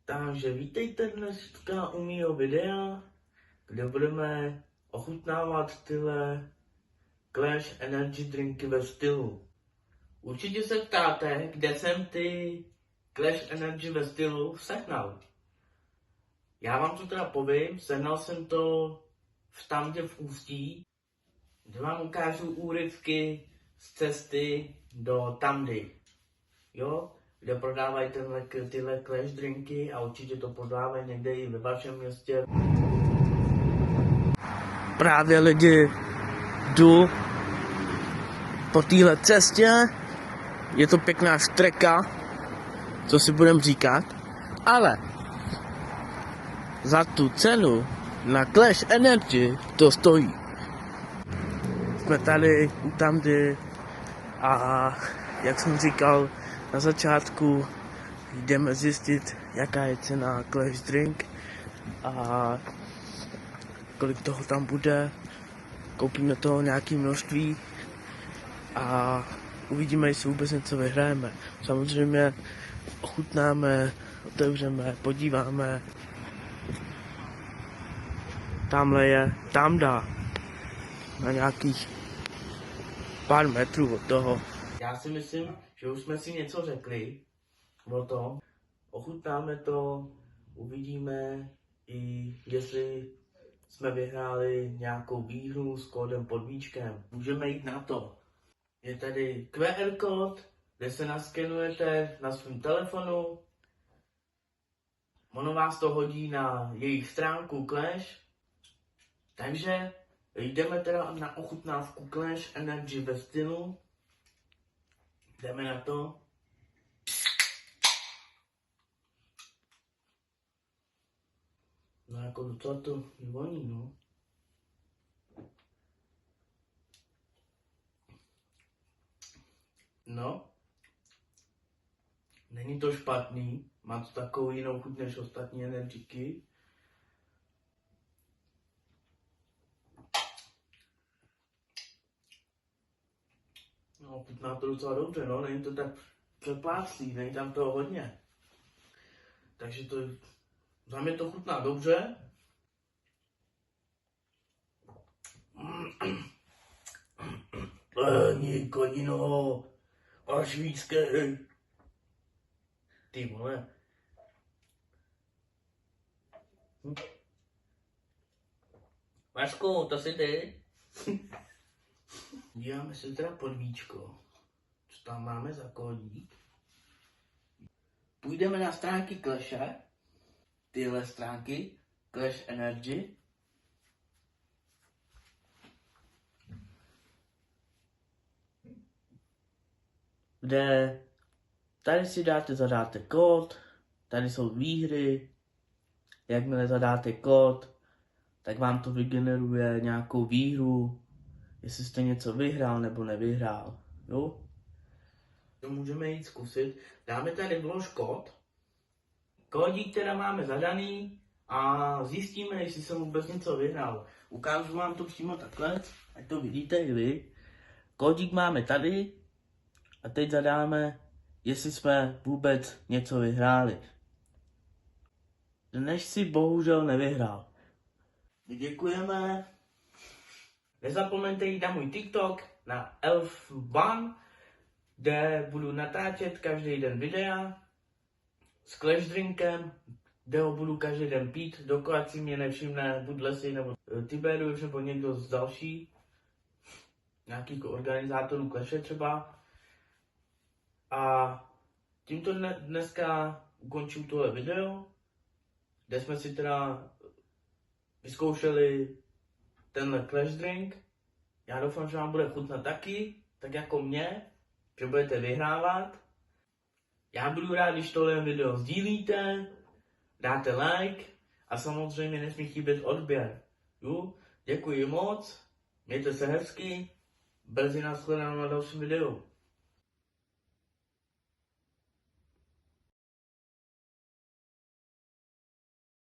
Takže vítejte dneska u mýho videa, kde budeme ochutnávat tyhle Clash Energy drinky ve stylu. Určitě se ptáte, kde jsem ty Clash Energy ve stylu sehnal. Já vám to teda povím, sehnal jsem to v Ústí, kde vám ukážu úryvky z cesty do Tamdy. Jo? Kde prodávají tyhle Clash drinky a určitě to prodávají někde i ve vašem městě. Právě lidi jdu po téhle cestě, je to pěkná štreka, co si budem říkat, ale za tu cenu na Clash Energy to stojí. Jsme tady u Tamdy a jak jsem říkal na začátku, jdeme zjistit, jaká je cena Clash drink a kolik toho tam bude. Koupíme toho nějaké množství a uvidíme, jestli vůbec něco vyhrajeme. Samozřejmě ochutnáme, otevřeme, podíváme. Tamhle je Tamda na nějakých pár metrů od toho. Já si myslím, že už jsme si něco řekli o tom. Ochutnáme to, uvidíme i jestli jsme vyhráli nějakou výhru s kódem pod víčkem. Můžeme jít na to. Je tady QR kód, kde se naskenujete na svém telefonu. Ono vás to hodí na jejich stránku Clash. Takže jdeme teda na ochutnávku Clash Energy ve stylu. Jdeme na to. No jako docela to voní, no. No. Není to špatný. Má to takovou jinou chuť než ostatní energiky. No, chutná to docela dobře, no, není to tak přepláclý, není tam toho hodně. Takže to, za mě to chutná dobře. Nikodino, až víckej. Ty vole. Vašku, to si ty? Díváme se teda pod víčko. Co tam máme za kódík? Půjdeme na stránky Clashe. Tyhle stránky. Clash Energy. Kde tady si zadáte kód. Tady jsou výhry. Jakmile zadáte kód, tak vám to vygeneruje nějakou výhru. Jestli jste něco vyhrál nebo nevyhrál, jo? To můžeme jít zkusit. Dáme tady vlož kód. Kódík teda máme zadaný a zjistíme, jestli jsem vůbec něco vyhrál. Ukážu vám to přímo takhle, ať to vidíte i vy. Kódík máme tady a teď zadáme, jestli jsme vůbec něco vyhráli. Dnes si bohužel nevyhrál. Děkujeme. Nezapomeňte jít na můj TikTok, na Elf1, kde budu natáčet každý den videa s Clash drinkem, kde ho budu každý den pít, dokud si mě nevšimne buď Leslie nebo Tiberius nebo někdo z další, nějakých organizátorů Clashe třeba. A tímto dneska ukončím tohle video, kde jsme si teda vyzkoušeli tenhle Clash drink. Já doufám, že vám bude chutnat taky, tak jako mě, že budete vyhrávat. Já budu rád, když tohle video sdílíte, dáte like a samozřejmě nesmí chybět odběr. Jo? Děkuji moc, mějte se hezky, brzy nashledanou na dalším videu.